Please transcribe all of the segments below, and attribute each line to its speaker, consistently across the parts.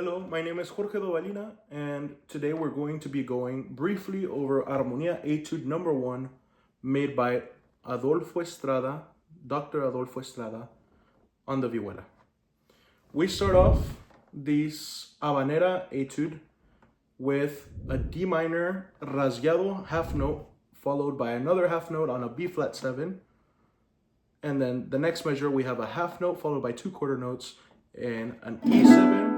Speaker 1: Hello, my name is Jorge Dovalina, and today we're going to be going briefly over Armonía Etude Number 1, made by Adolfo Estrada, Dr. Adolfo Estrada, on the vihuela. We start off this habanera etude with a D minor rasgueado half note, followed by another half note on a B flat 7. And then the next measure, we have a half note followed by 2 quarter notes and an E7,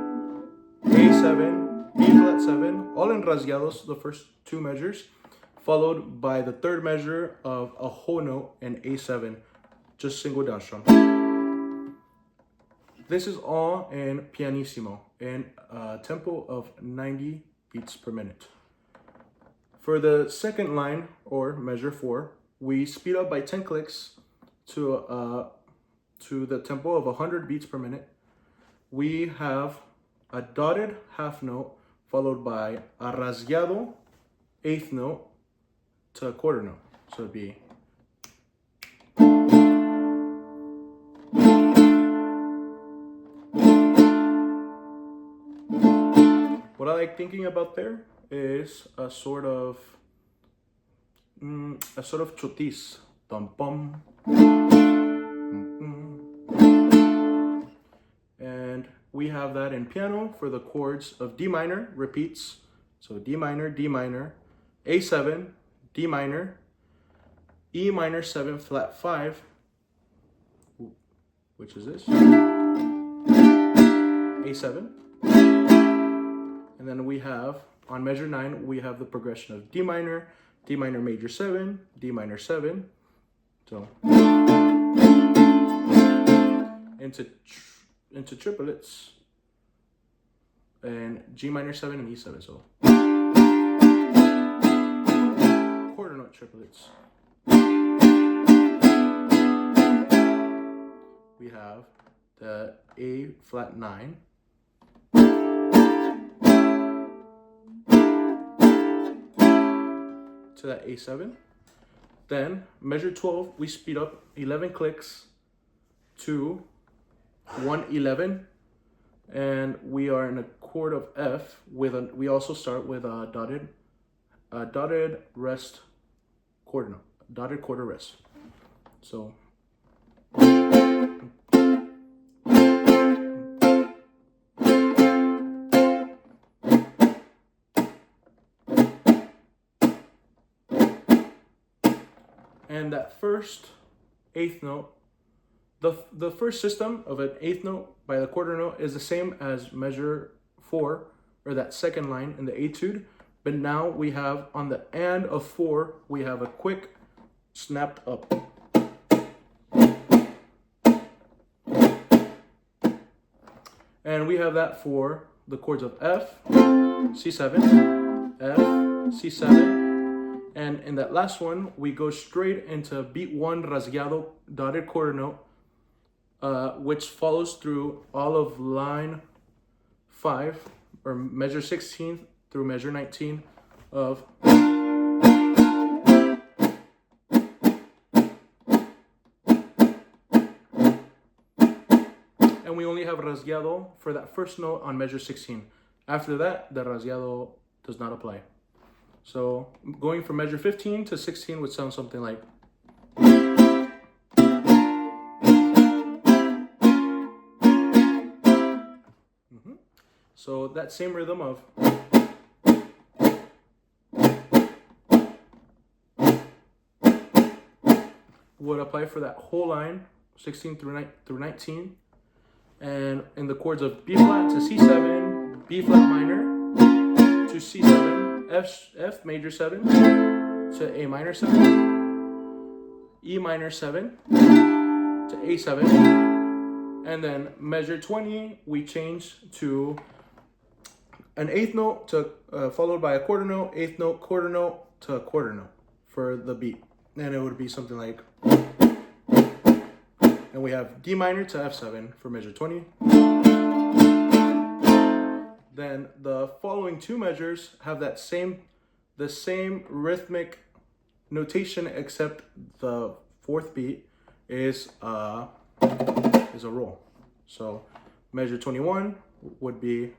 Speaker 1: A7, B flat 7, all in rasgueados, the first 2 measures, followed by the third measure of a whole note and A7, just single downstrum. This is all in pianissimo, in a tempo of 90 beats per minute. For the second line, or measure 4, we speed up by 10 clicks to the tempo of 100 beats per minute. We have a dotted half note followed by a rasgueado eighth note to a quarter note. So it'd be what I like thinking about there is a sort of chotis, dum bum, and we have that in piano for the chords of D minor, repeats. So D minor, A7, D minor, E minor 7 flat 5, which is this, A7. And then we have, on measure 9, we have the progression of D minor major 7, D minor 7. So into triplets and G minor 7 and E7. So quarter note triplets. We have the A flat 9, to that A7. Then measure 12, we speed up 11 clicks to 111, and we are in a chord of F with we also start with a dotted rest quarter note, dotted quarter rest. So and that first eighth note, the first system of an eighth note by the quarter note is the same as measure 4, or that second line in the etude, but now we have on the and of 4, we have a quick snapped up. And we have that for the chords of F, C7, F, C7, and in that last one, we go straight into beat 1 rasgueado dotted quarter note, which follows through all of line 5, or measure 16 through measure 19 of. And we only have rasgueado for that first note on measure 16. After that, the rasgueado does not apply. So going from measure 15 to 16 would sound something like. So that same rhythm of would apply for that whole line, 16 through 19. And in the chords of B flat to C7, B flat minor to C7, F major 7 to A minor 7, E minor 7 to A7, and then measure 20 we change to an eighth note to followed by a quarter note, eighth note, quarter note to a quarter note for the beat, and it would be something like. And we have D minor to F7 for measure 20. Then the following 2 measures have the same rhythmic notation, except the 4th beat is a roll. So measure 21, would be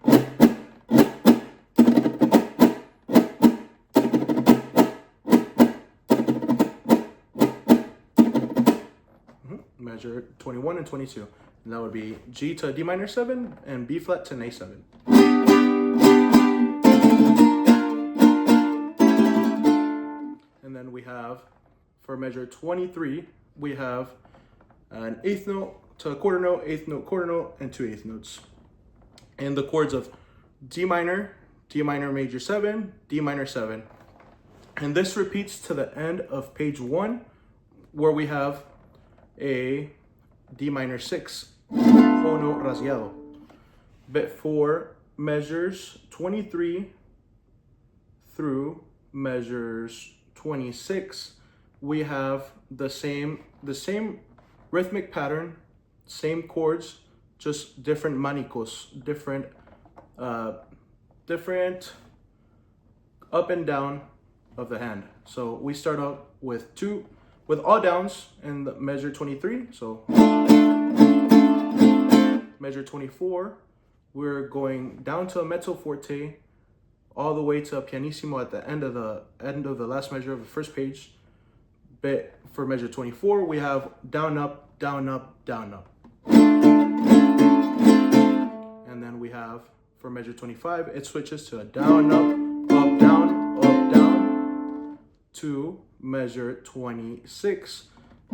Speaker 1: measure 21 and 22. And that would be G to D minor 7 and B flat to A7. And then we have, for measure 23, we have an eighth note to a quarter note, eighth note, quarter note, and 2 eighth notes. And the chords of D minor major 7, D minor 7. And this repeats to the end of page 1, where we have a D minor 6, whole note rasgueado. But for measures 23 through measures 26, we have the same rhythmic pattern, same chords, just different manicos, different up and down of the hand. So we start out with all downs in the measure 23. So measure 24, we're going down to a mezzo forte, all the way to a pianissimo at the end of the last measure of the first page. But for measure 24, we have down up, down up, down up. And then we have, for measure 25, it switches to a down up, down, to measure 26,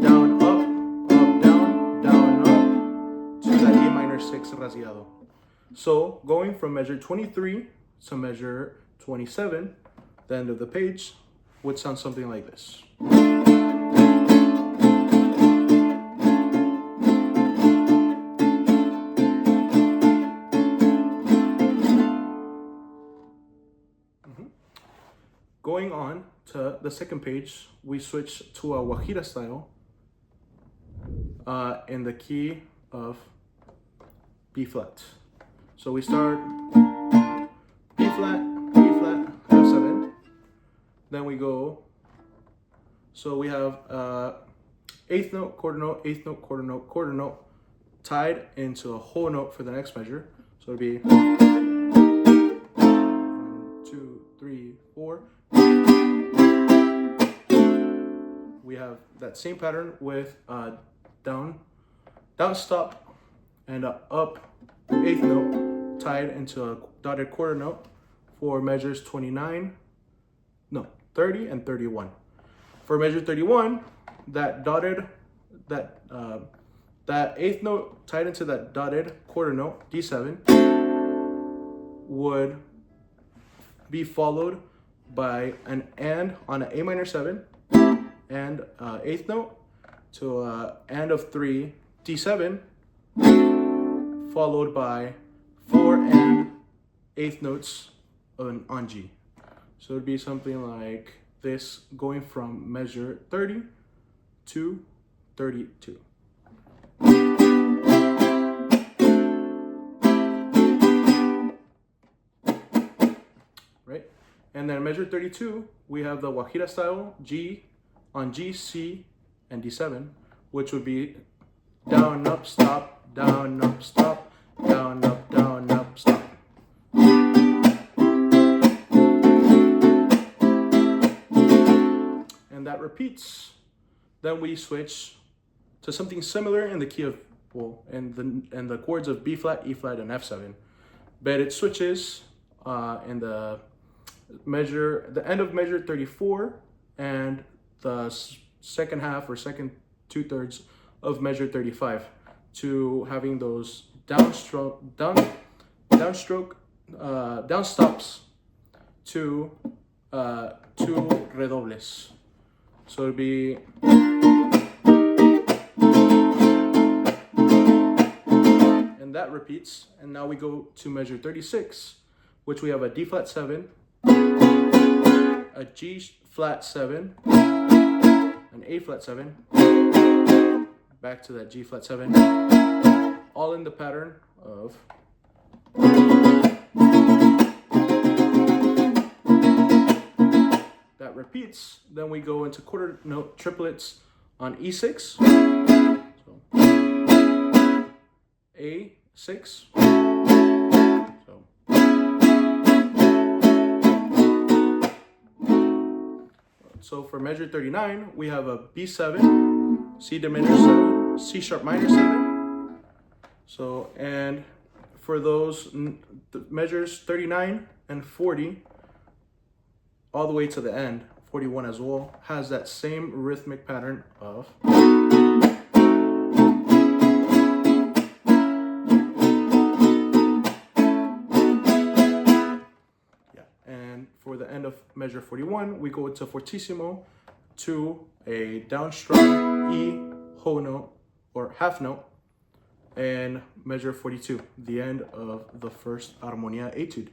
Speaker 1: down, up, down, up, to that A minor 6 rasgueado. So going from measure 23 to measure 27, the end of the page would sound something like this. Going on to the second page, we switch to a Guajira style in the key of B flat. So we start B flat, F7. Then we go, so we have eighth note, quarter note, eighth note, quarter note, quarter note, tied into a whole note for the next measure. So it'd be 1, 2, 3, 4. We have that same pattern with down stop and a up eighth note tied into a dotted quarter note for measures 30 and 31. For measure 31, that eighth note tied into that dotted quarter note, D7, would be followed by an and on an A minor 7 and eighth note to and of 3, D7, followed by 4 and eighth notes on G. So it'd be something like this, going from measure 30 to 32. Right? And then measure 32, we have the Guajira style, G on G, C, and D7, which would be down, up, stop, down, up, stop, down, up, stop. And that repeats. Then we switch to something similar in the key of, and the chords of B flat, E flat, and F7. But it switches in the end of measure 34 and the second half or second 2/3 of measure 35 to having those down stops to 2 redobles. So it'd be and that repeats. And now we go to measure 36, which we have a D flat 7, a G flat 7, an A flat 7, back to that G flat 7, all in the pattern of that repeats. Then we go into quarter note triplets on E6, so A6, So for measure 39, we have a B7, C diminished 7, C sharp minor 7. So, and for those measures 39 and 40, all the way to the end, 41 as well, has that same rhythmic pattern of. And for the end of measure 41, we go into fortissimo to a downstrung E whole note or half note, and measure 42, the end of the first armonia etude.